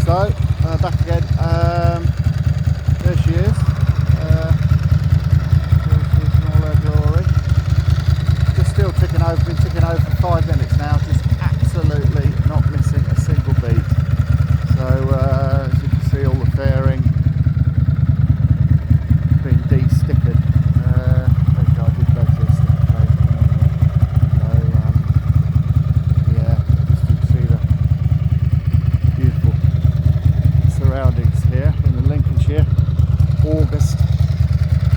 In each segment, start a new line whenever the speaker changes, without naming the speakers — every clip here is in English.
So, back again. There she is. There she is in all her glory. Just still ticking over, been ticking over for 5 minutes now, just absolutely not missing a single beat. So, as you can see, all the fairing been de-stickered. I did go to a sticker tape. So, yeah, just you can see the beautiful surroundings here in the Lincolnshire August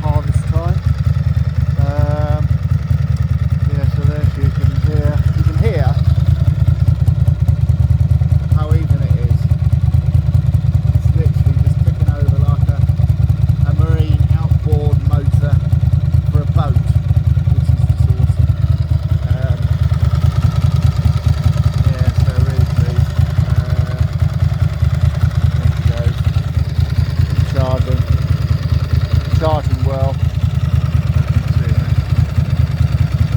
harvest time. Yeah, so there she is. You can hear how even it is. It's literally just ticking over like a marine outboard motor for a boat, which is just awesome. Yeah, so really pleased. There she goes, charging well.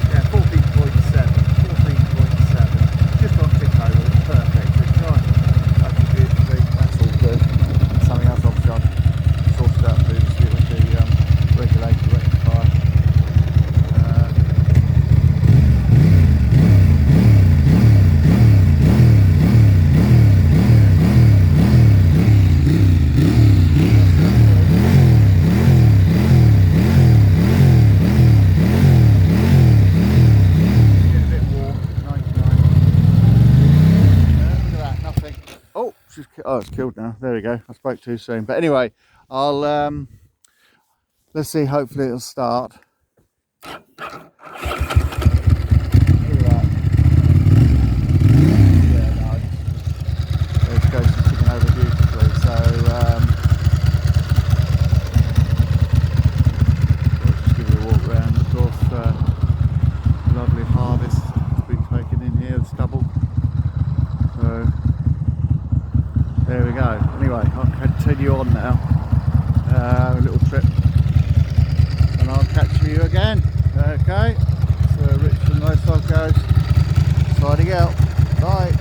Yeah, 14.7, just on tick over, it's perfect. It's charging fucking beautifully, that's all good. Something else obviously I've sorted out previously with the regulator rectifier. Oh, it's killed now. There we go. I spoke too soon. But anyway, I'll let's see. Hopefully it'll start. Look at that. Yeah, no, there it goes. She's ticking over beautifully. So I'll just give you a walk around. Of course, lovely harvest has been taken in here. The stubble. So there we go. Anyway, I'll continue on now. A little trip, and I'll catch you again. Okay. So Rich from Lifestyle goes signing out. Bye.